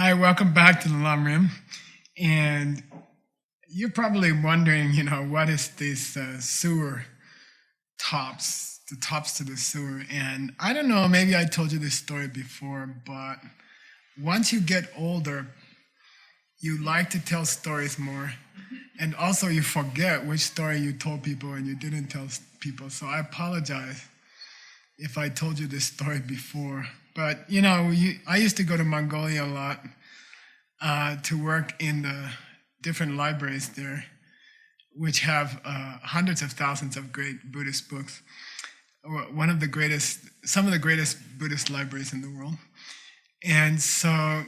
Hi, welcome back to the Lam Rim. And you're probably wondering, what is this sewer tops, the tops to the sewer? And I don't know, maybe I told you this story before, but once you get older, you like to tell stories more. And also you forget which story you told people and you didn't tell people. So I apologize if I told you this story before. But, I used to go to Mongolia a lot to work in the different libraries there, which have hundreds of thousands of great Buddhist books. Some of the greatest Buddhist libraries in the world. And so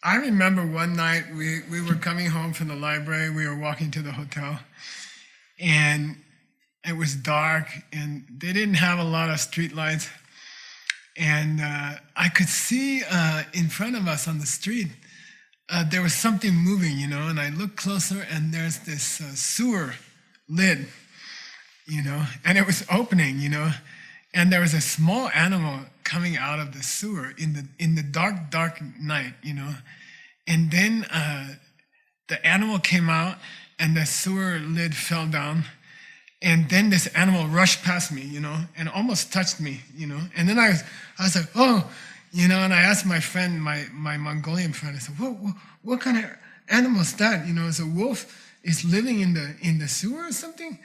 I remember one night we were coming home from the library, we were walking to the hotel, and it was dark, and they didn't have a lot of street lights. And I could see in front of us on the street, there was something moving, and I looked closer, and there's this sewer lid, and it was opening, and there was a small animal coming out of the sewer in the dark night, and then the animal came out, and the sewer lid fell down. And then this animal rushed past me, and almost touched me, And then I was like, oh, and I asked my friend, my Mongolian friend, I said, what kind of animal is that? Is a wolf is living in the sewer or something?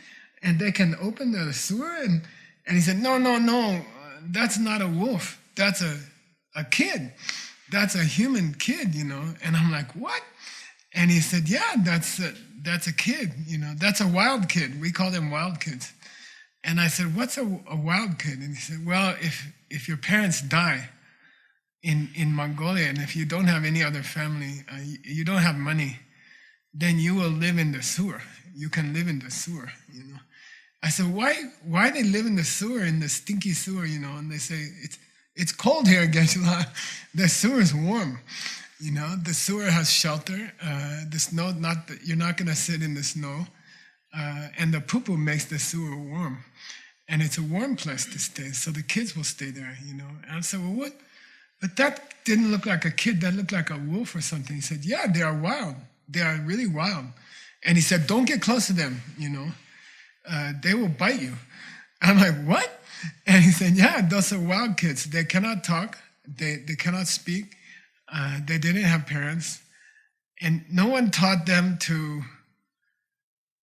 And they can open the sewer? And he said, no, that's not a wolf. That's a kid. That's a human kid, And I'm like, what? And he said, yeah, that's a kid, that's a wild kid. We call them wild kids. And I said, what's a wild kid? And he said, well, if your parents die in Mongolia, and if you don't have any other family, you don't have money, then you will live in the sewer. You can live in the sewer, I said, why they live in the sewer, in the stinky sewer, And they say, it's cold here, Geshe-la. The sewer is warm. The sewer has shelter. The snow, you're not going to sit in the snow. And the poo-poo makes the sewer warm. And it's a warm place to stay, so the kids will stay there, And I said, well, what? But that didn't look like a kid. That looked like a wolf or something. He said, yeah, they are wild. They are really wild. And he said, don't get close to them, They will bite you. I'm like, what? And he said, yeah, those are wild kids. They cannot talk. They cannot speak. They didn't have parents, and no one taught them to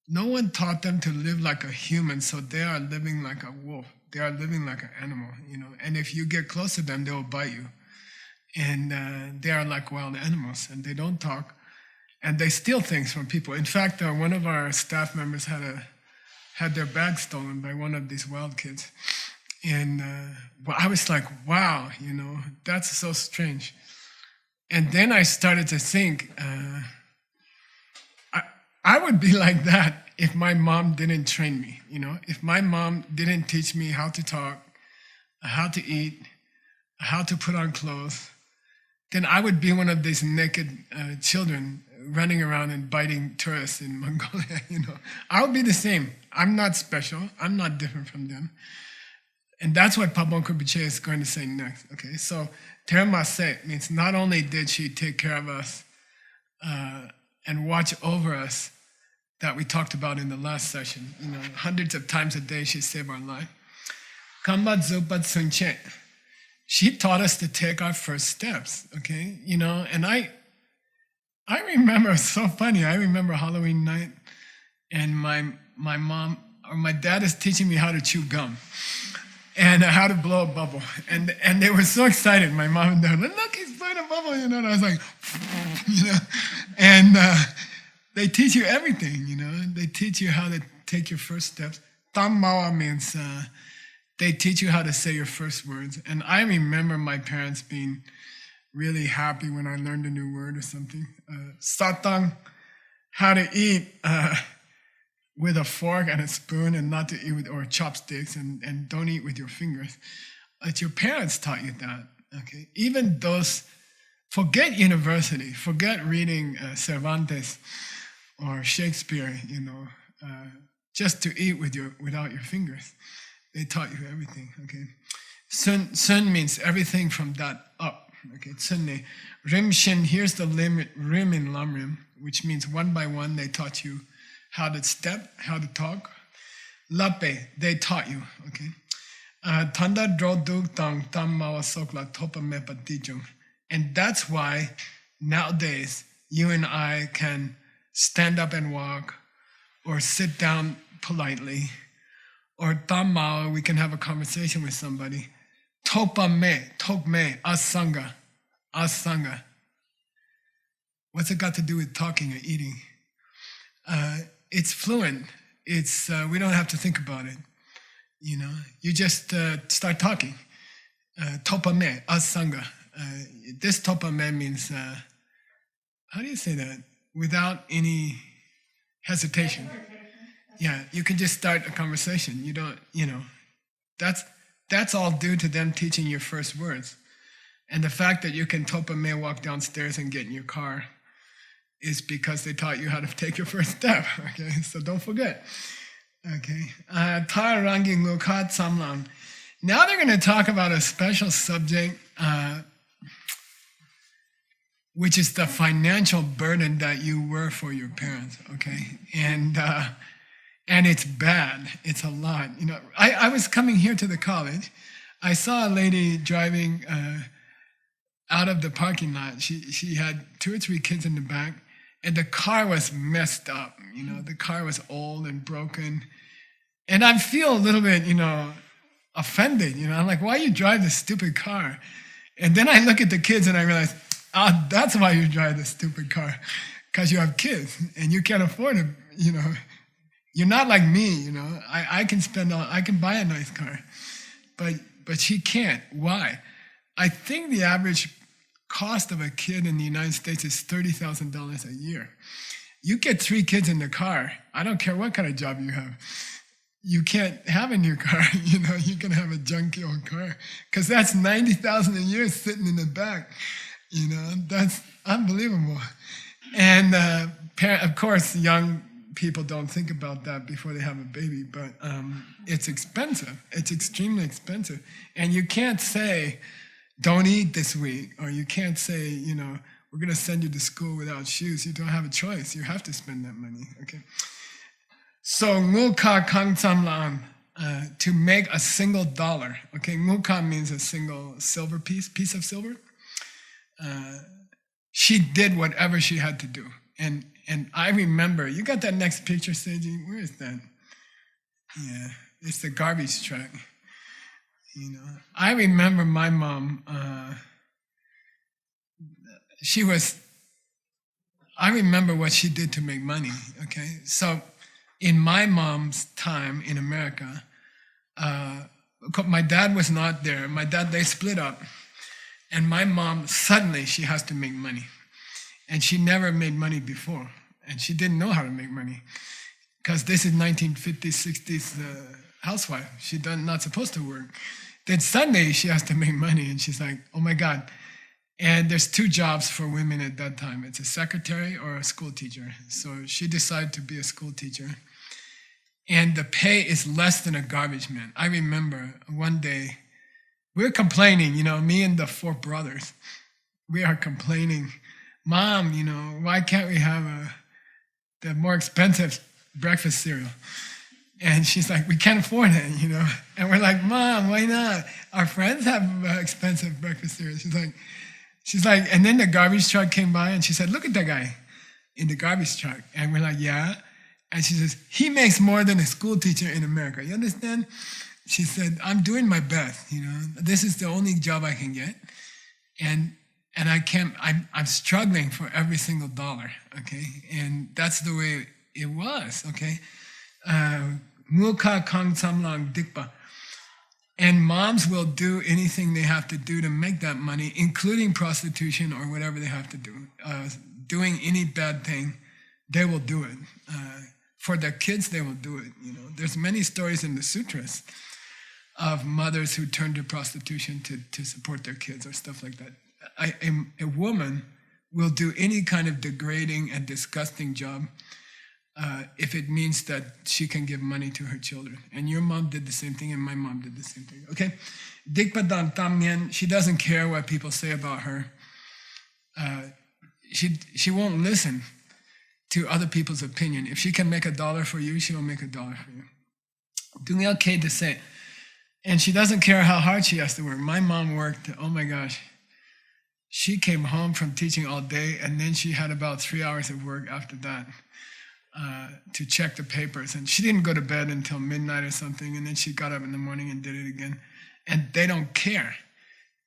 live like a human, so they are living like a wolf. They are living like an animal, And if you get close to them, they will bite you. And they are like wild animals, and they don't talk, and they steal things from people. In fact, one of our staff members had their bag stolen by one of these wild kids. And I was like, wow, that's so strange. And then I started to think, I would be like that if my mom didn't train me, If my mom didn't teach me how to talk, how to eat, how to put on clothes, then I would be one of these naked children running around and biting tourists in Mongolia, I would be the same. I'm not special. I'm not different from them. And that's what Pabon Rinpoche is going to say next. Okay, so Termase means not only did she take care of us and watch over us, that we talked about in the last session. Hundreds of times a day she saved our life. Kambat Zopat Sunche. She taught us to take our first steps. Okay, and I remember, it's so funny. I remember Halloween night, and my mom or my dad is teaching me how to chew gum. And how to blow a bubble. And they were so excited, my mom and dad, look, he's blowing a bubble, and I was like, And they teach you everything, They teach you how to take your first steps. Tam Mawa means they teach you how to say your first words. And I remember my parents being really happy when I learned a new word or something. Satang, how to eat with a fork and a spoon, and not to eat with, or chopsticks, and don't eat with your fingers. But your parents taught you that, okay? Even those, forget university, forget reading Cervantes or Shakespeare, just to eat without your fingers. They taught you everything, okay? Sun means everything from that up, Okay, tsunne. Rimshin, here's the limit, rim in Lamrim, which means one by one they taught you how to step, how to talk. Lape, they taught you, okay? Tanda dro duk tang tam mawa sokla topa mepa dijung. And that's why nowadays you and I can stand up and walk, or sit down politely, or tam mawa, we can have a conversation with somebody. Topa me, top me, asanga, asanga. What's it got to do with talking or eating? It's fluent. It's we don't have to think about it. You know, you just start talking. Topa me, asanga. This topa me means, how do you say that? Without any hesitation. Yeah, you can just start a conversation. You don't, you know, that's all due to them teaching your first words. And the fact that you can topa me, walk downstairs and get in your car, is because they taught you how to take your first step. Okay, so don't forget. Okay, Tar Rangi Ngukat Samlam. Now they're going to talk about a special subject, which is the financial burden that you were for your parents. Okay, and it's bad. It's a lot. You know, I was coming here to the college. I saw a lady driving out of the parking lot. She had 2 or 3 kids in the back, and the car was messed up. You know, the car was old and broken. And I feel a little bit, you know, offended. You know, I'm like, why you drive this stupid car? And then I look at the kids and I realize, that's why you drive this stupid car, because you have kids and you can't afford it. You know, you're not like me. You know, I can buy a nice car, but she can't. Why? I think the average cost of a kid in the United States is $30,000 a year. You get 3 kids in the car, I don't care what kind of job you have, you can't have a new car. You know, you can have a junky old car, because that's $90,000 a year sitting in the back. You know, that's unbelievable. And of course, young people don't think about that before they have a baby, but it's expensive. It's extremely expensive. And you can't say, don't eat this week, or you can't say, you know, we're going to send you to school without shoes. You don't have a choice. You have to spend that money, okay? So, nguka kang samlam, to make a single dollar, okay? Nguka means a single silver piece of silver. She did whatever she had to do. And I remember, you got that next picture, Seiji? Where is that? Yeah, it's the garbage truck. You know, I remember my mom, I remember what she did to make money, okay? So in my mom's time in America, my dad was not there. They split up. And my mom, suddenly she has to make money. And she never made money before. And she didn't know how to make money. Because this is 1950s, 60s housewife. She's not supposed to work. Then suddenly she has to make money, and she's like, oh my God. And there's 2 jobs for women at that time. It's a secretary or a school teacher. So she decided to be a school teacher. And the pay is less than a garbage man. I remember one day, we were complaining, you know, me and the 4 brothers. We are complaining, Mom, you know, why can't we have the more expensive breakfast cereal? And she's like, we can't afford it, you know. And we're like, Mom, why not? Our friends have expensive breakfast cereal. She's like, and then the garbage truck came by and she said, look at that guy in the garbage truck. And we're like, yeah. And she says, he makes more than a school teacher in America. You understand? She said, I'm doing my best, you know. This is the only job I can get. And I'm struggling for every single dollar, okay? And that's the way it was, okay? Muka kang samlang dikpa. And moms will do anything they have to do to make that money, including prostitution or whatever they have to do. Doing any bad thing, they will do it. For their kids, they will do it. You know, there's many stories in the sutras of mothers who turn to prostitution to support their kids or stuff like that. A woman will do any kind of degrading and disgusting job if it means that she can give money to her children. And your mom did the same thing, and my mom did the same thing. Okay? Dikpadan Tamien, she doesn't care what people say about her. She won't listen to other people's opinion. If she can make $1 for you, she will make $1 for you. Dungel K to say. And she doesn't care how hard she has to work. My mom worked, oh my gosh. She came home from teaching all day, and then she had about 3 hours of work after that to check the papers. And she didn't go to bed until midnight or something, and then she got up in the morning and did it again. And they don't care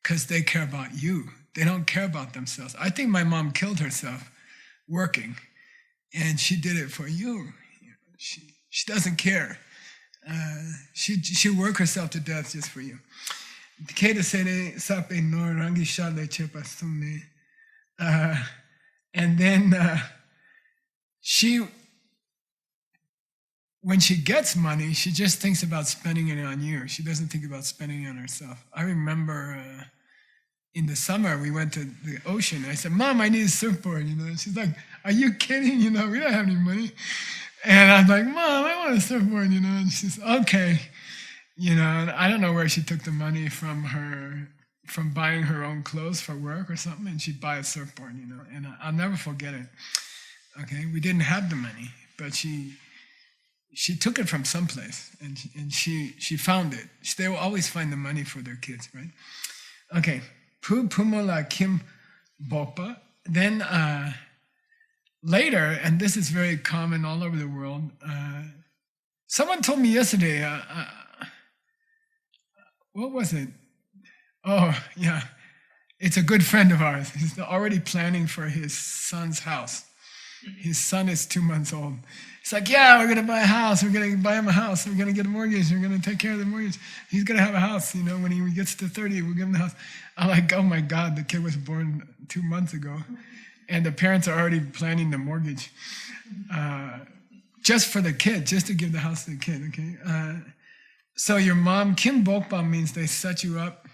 because they care about you. They don't care about themselves. I think my mom killed herself working, and she did it for you. She doesn't care. She work herself to death just for you. And then when she gets money, she just thinks about spending it on you. She doesn't think about spending it on herself. I remember in the summer, we went to the ocean. I said, Mom, I need a surfboard. She's like, are you kidding? We don't have any money. And I'm like, Mom, I want a surfboard, And she's, okay. And I don't know where she took the money from buying her own clothes for work or something, and she'd buy a surfboard, And I'll never forget it. Okay, we didn't have the money, but she took it from someplace, and she found it. They will always find the money for their kids, right? Okay, Pumola Kim Bokpa. Then later, and this is very common all over the world, someone told me yesterday, what was it? Oh, yeah. It's a good friend of ours. He's already planning for his son's house. His son is 2 months old. It's like, yeah, we're going to buy a house. We're going to buy him a house. We're going to get a mortgage. We're going to take care of the mortgage. He's going to have a house. When he gets to 30, we'll give him the house. I'm like, oh my God, the kid was born 2 months ago. And the parents are already planning the mortgage. Just for the kid, just to give the house to the kid, okay? So your mom, Kim Bokpa, means they set you up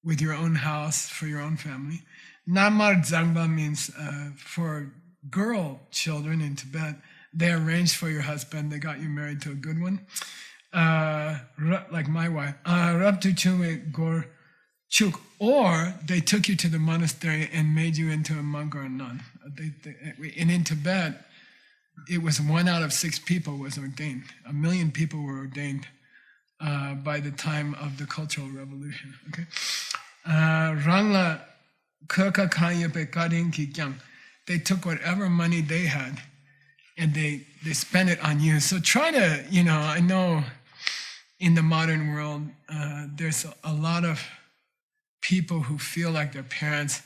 with your own house for your own family. Namar Zangba means for girl children in Tibet, they arranged for your husband, they got you married to a good one. Like my wife. Rabtu Chume Gor Chuk. Or they took you to the monastery and made you into a monk or a nun. And in Tibet, it was 1 out of 6 people was ordained. 1 million people were ordained by the time of the Cultural Revolution. Okay, Rangla Kaka Kanya Pekadin Kikyang. They took whatever money they had and they spent it on you. So try to, I know in the modern world, there's a lot of people who feel like their parents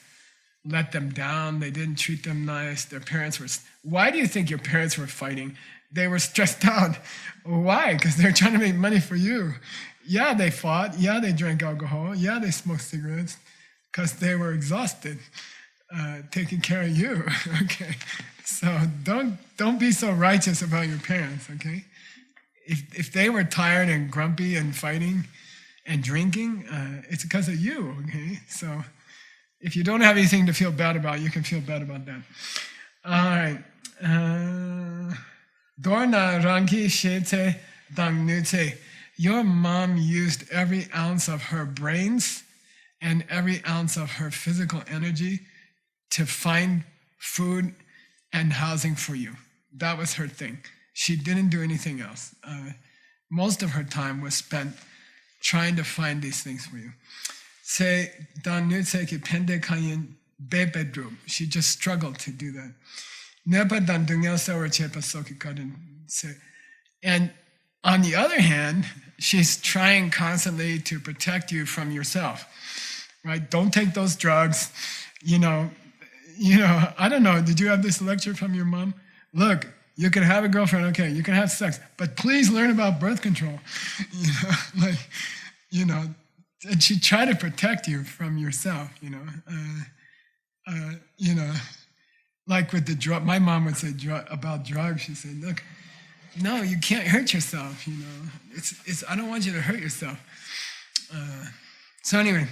let them down. They didn't treat them nice. Their parents were... Why do you think your parents were fighting? They were stressed out. Why? Because they're trying to make money for you. Yeah, they fought. Yeah, they drank alcohol. Yeah, they smoked cigarettes because they were exhausted taking care of you. Okay, so don't be so righteous about your parents. Okay, if they were tired and grumpy and fighting and drinking, it's because of you. Okay, so if you don't have anything to feel bad about, you can feel bad about that. All right. Dorna rangi shete dang nute. Your mom used every ounce of her brains and every ounce of her physical energy to find food and housing for you. That was her thing. She didn't do anything else. Most of her time was spent trying to find these things for you. Say dan nute ki pende kanyin bedroom. She just struggled to do that. And on the other hand, she's trying constantly to protect you from yourself, right? Don't take those drugs. I don't know. Did you have this lecture from your mom? Look, you can have a girlfriend, okay, you can have sex, but please learn about birth control. And she tried to protect you from yourself, like with the drug, my mom would say about drugs, she said, look, no, you can't hurt yourself, It's I don't want you to hurt yourself. So anyway,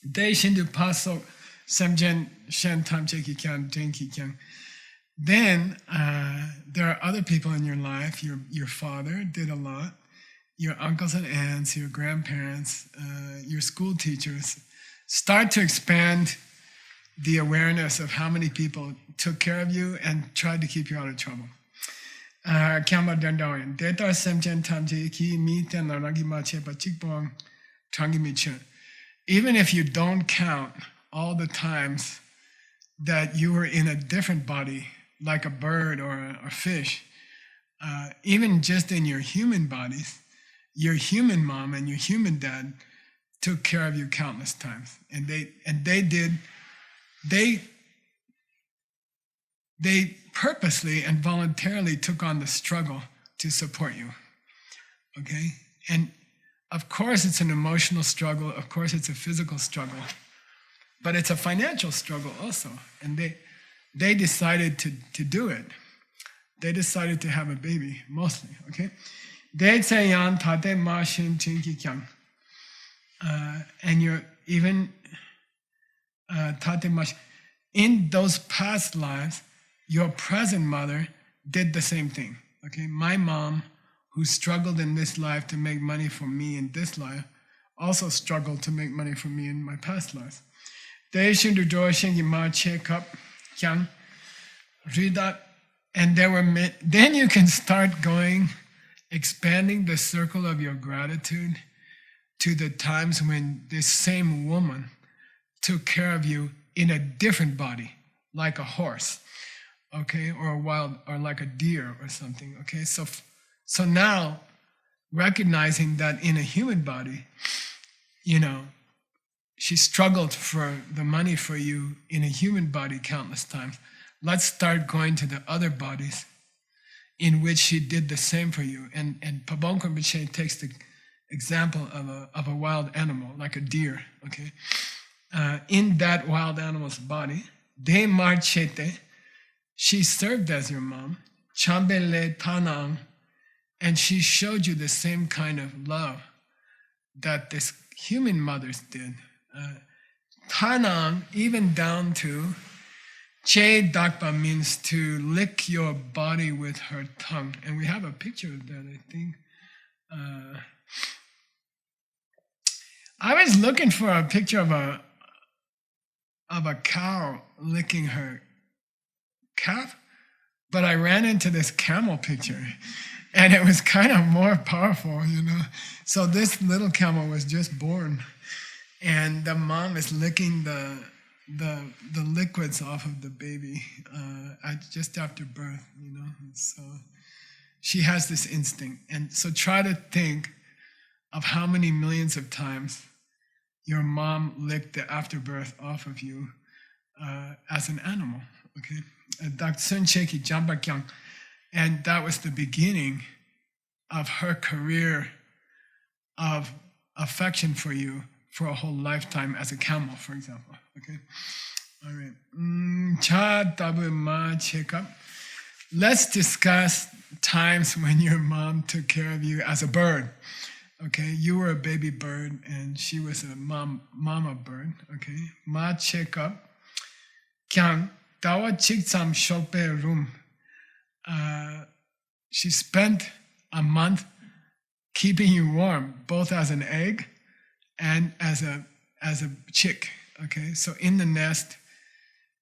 they shindu pasok semjen shen tamche ki kyan, den ki kyan. Then there are other people in your life. Your father did a lot. Your uncles and aunts, your grandparents, your school teachers. Start to expand the awareness of how many people took care of you and tried to keep you out of trouble. Kyamba Dandawan, Data Semchen Tamji, Ki Meet and Naragi Mache, Pachikbong, Tangi Miche. Even if you don't count all the times that you were in a different body, like a bird or a fish, even just in your human bodies, your human mom and your human dad took care of you countless times. And they purposely and voluntarily took on the struggle to support you. Okay? And of course it's an emotional struggle, of course it's a physical struggle, but it's a financial struggle also. And they decided to do it. They decided to have a baby, mostly, okay? And you're even in those past lives, your present mother did the same thing. Okay, my mom, who struggled in this life to make money for me in this life, also struggled to make money for me in my past lives. Read that, and then you can start expanding the circle of your gratitude to the times when this same woman took care of you in a different body, like a horse, okay, or like a deer or something, okay? So now, recognizing that in a human body, she struggled for the money for you in a human body countless times. Let's start going to the other bodies in which she did the same for you. And Pabon Rinpoche takes the example of a wild animal, like a deer, okay? In that wild animal's body, De Marchete, she served as your mom, Chambele Tanang, and she showed you the same kind of love that this human mothers did. Tanang, even down to Che Dakpa, means to lick your body with her tongue. And we have a picture of that, I think. I was looking for a picture of a cow licking her calf, but I ran into this camel picture, and it was kind of more powerful, So this little camel was just born, and the mom is licking the liquids off of the baby just after birth, And so she has this instinct, and so try to think of how many millions of times your mom licked the afterbirth off of you as an animal, okay? And that was the beginning of her career of affection for you for a whole lifetime as a camel, for example, okay? All right. Let's discuss times when your mom took care of you as a bird. Okay, you were a baby bird and she was a mama bird. Okay, ma check up. Kyang dawa chiksam shokpe room. She spent a month keeping you warm, both as an egg and as a chick. Okay, so in the nest,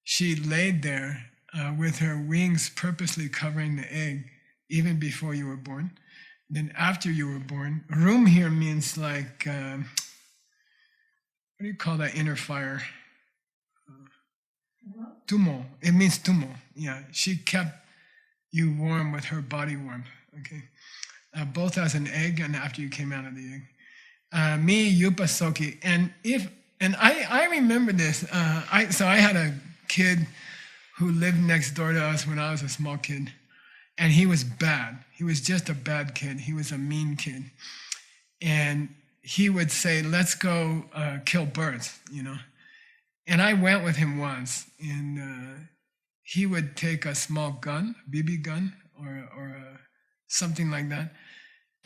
she laid there with her wings purposely covering the egg, even before you were born. Then after you were born, room here means like, what do you call that inner fire? Tumo. It means tumo. Yeah, she kept you warm with her body warmth. Okay, both as an egg and after you came out of the egg. Me yupa soki, and I remember this. So I had a kid who lived next door to us when I was a small kid. And he was bad. He was just a bad kid. He was a mean kid. And he would say, let's go kill birds, And I went with him once, and he would take a small gun, BB gun, or something like that,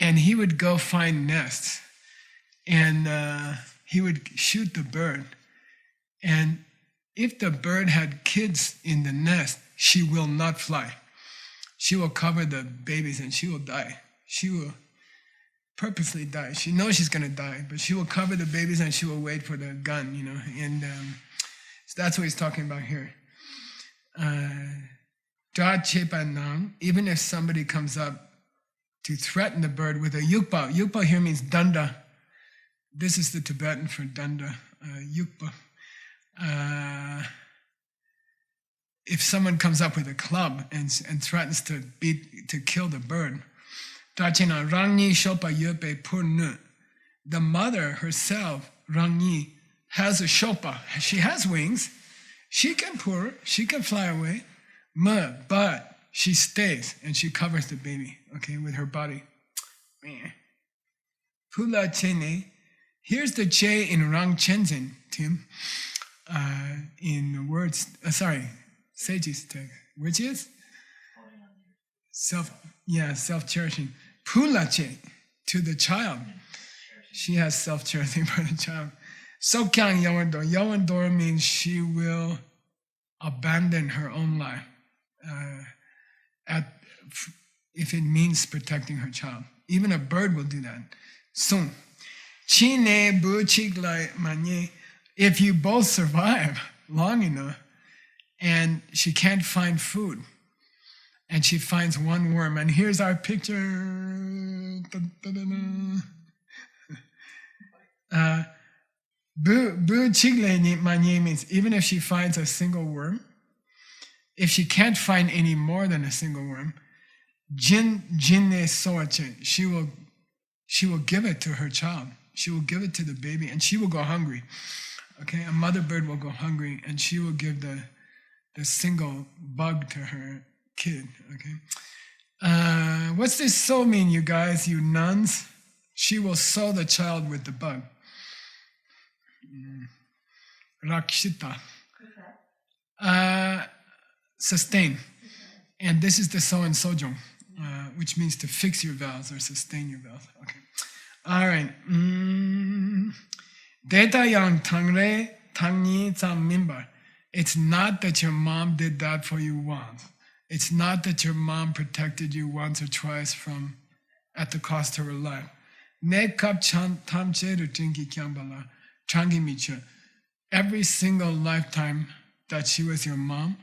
and he would go find nests, and he would shoot the bird. And if the bird had kids in the nest, she will not fly. She will cover the babies and she will die. She will purposely die. She knows she's going to die, but she will cover the babies and she will wait for the gun, And so that's what he's talking about here. Even if somebody comes up to threaten the bird with a yukpa. Yukpa here means danda. This is the Tibetan for danda, yukpa. If someone comes up with a club and threatens to kill the bird, the mother herself, Rangni, has a shopa. She has wings. She can purr. She can fly away. But she stays and she covers the baby, with her body. Pula chene. Here's the che in Rang Chenzin, Tim. In the words, Seiji's text, which is self-cherishing. Pulache, to the child. She has self-cherishing for the child. Sokyang Yawandor. Yawandor means she will abandon her own life if it means protecting her child. Even a bird will do that. Soon. Chine bu chiglai manye. If you both survive long enough and she can't find food and she finds one worm, and here's our picture. Bu chiglai manye means even if she finds a single worm, if she can't find any more than a single worm, jinne soache, she will give it to her child. She will give it to the baby, and she will go hungry. A mother bird will go hungry, and she will give the single bug to her kid. What's this so mean, you guys, you nuns? She will sew the child with the bug. Rakshita. Sustain. And this is the so and sojong, which means to fix your vows or sustain your vows. All right. Deta yang tangre tangni tsam mimbar. It's not that your mom did that for you once. It's not that your mom protected you once or twice at the cost of her life. Ne kap chan tamche rutinki kyambala changi micha. Every single lifetime that she was your mom,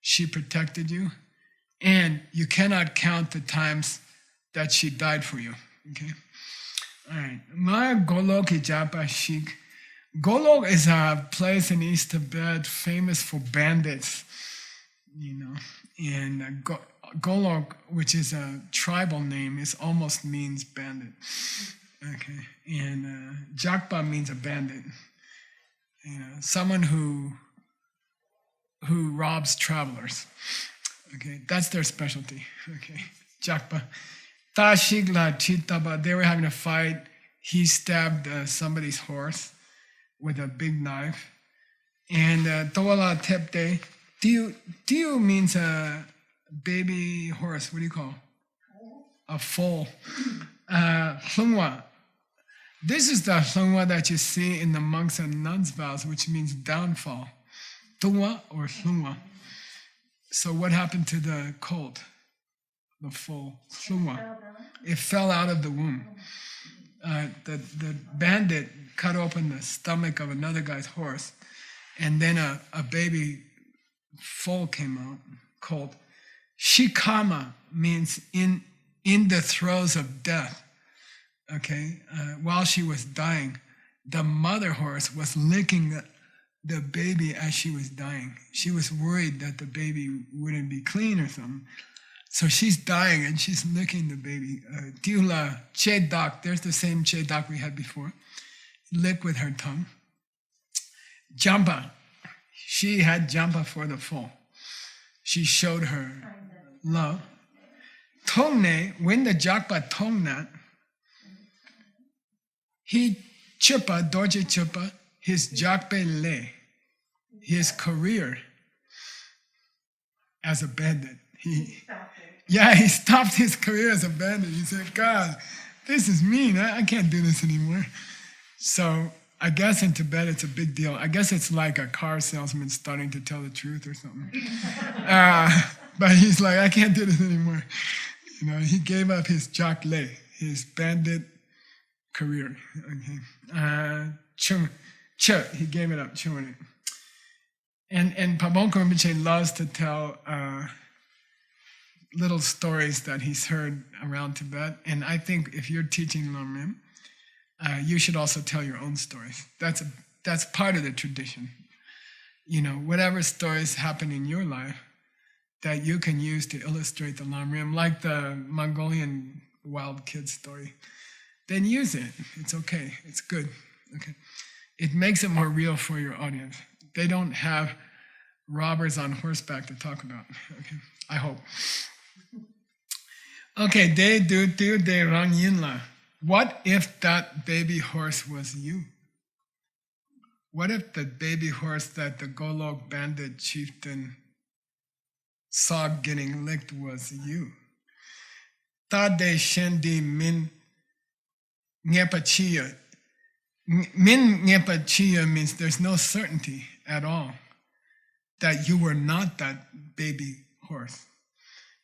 she protected you, and you cannot count the times that she died for you. All right. Ma Golok Ijapa Shik. Golok is a place in East Tibet famous for bandits, and Golok, which is a tribal name, almost means bandit. And Jakpa means a bandit. Someone who robs travelers. That's their specialty. Jakpa. Tashigla Chitaba, they were having a fight. He stabbed somebody's horse with a big knife. And Tawala Tepte, Tiu means a baby horse. What do you call? A foal. Hlungwa. This is the hlungwa that you see in the monks and nuns' vows, which means downfall. Tungwa or hlungwa. So what happened to the colt? The foal, hlungwa. It fell out of the womb. The bandit cut open the stomach of another guy's horse, and then a baby foal came out, colt. Shikama means in the throes of death. While she was dying, the mother horse was licking the baby as she was dying. She was worried that the baby wouldn't be clean or something. So she's dying and she's licking the baby. Tiula Chedak, there's the same Chedak we had before. Lick with her tongue. Jampa, she had Jampa for the foal. She showed her love. Tongne, when the Jakpa Tongnat, he chupa, Dorje chupa, his Jakpe le, his career as a bandit. He stopped his career as a bandit. He said, God, this is mean. I can't do this anymore. So I guess in Tibet it's a big deal. I guess it's like a car salesman starting to tell the truth or something. But he's like, I can't do this anymore. He gave up his jacle, his bandit career. Okay. He gave it up, chewing it. And Pabongko Rinpoche loves to tell little stories that he's heard around Tibet. And I think if you're teaching Lamrim, you should also tell your own stories. That's part of the tradition. Whatever stories happen in your life that you can use to illustrate the Lamrim, like the Mongolian wild kid story, then use it. It's okay. It's good. Okay. It makes it more real for your audience. They don't have robbers on horseback to talk about. Okay. I hope. Okay. De du de rang yinla. What if that baby horse was you? What if the baby horse that the Golok bandit chieftain saw getting licked was you? Ta de shendi min nyepachiya. Min nyepachiya means there's no certainty at all that you were not that baby horse.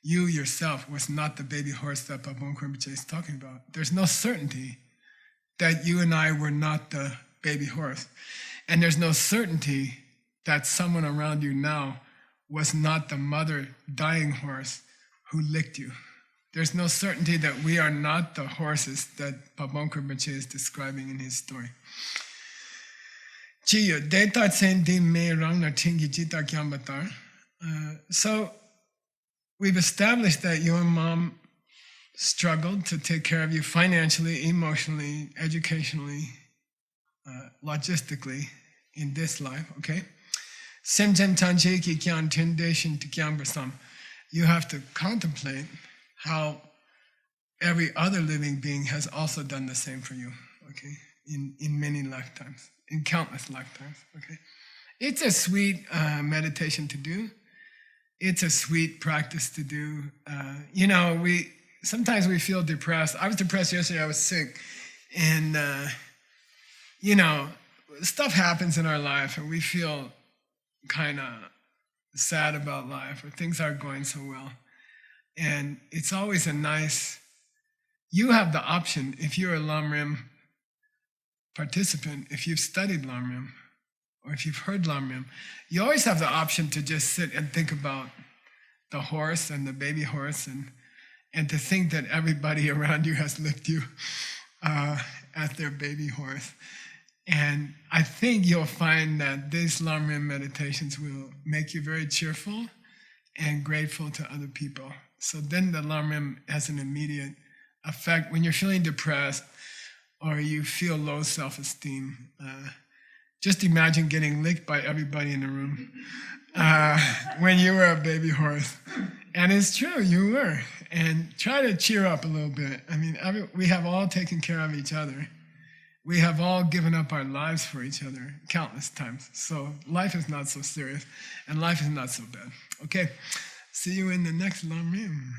You yourself was not the baby horse that Pabongko Rinpoche is talking about. There's no certainty that you and I were not the baby horse. And there's no certainty that someone around you now was not the mother dying horse who licked you. There's no certainty that we are not the horses that Pabongko Rinpoche is describing in his story. So we've established that your mom struggled to take care of you financially, emotionally, educationally, logistically in this life, okay? You have to contemplate how every other living being has also done the same for you, okay? In many lifetimes, in countless lifetimes, okay? It's a sweet meditation to do. It's a sweet practice to do. Sometimes we feel depressed. I was depressed yesterday. I was sick. And, stuff happens in our life and we feel kind of sad about life or things aren't going so well. And it's always you have the option, if you're a Lamrim participant, if you've studied Lamrim, or if you've heard Lamrim, you always have the option to just sit and think about the horse and the baby horse and to think that everybody around you has licked you as their baby horse. And I think you'll find that these Lamrim meditations will make you very cheerful and grateful to other people. So then the Lamrim has an immediate effect. When you're feeling depressed or you feel low self-esteem, just imagine getting licked by everybody in the room when you were a baby horse. And it's true, you were. And try to cheer up a little bit. I mean, we have all taken care of each other. We have all given up our lives for each other countless times. So life is not so serious, and life is not so bad. Okay, see you in the next Lamrim.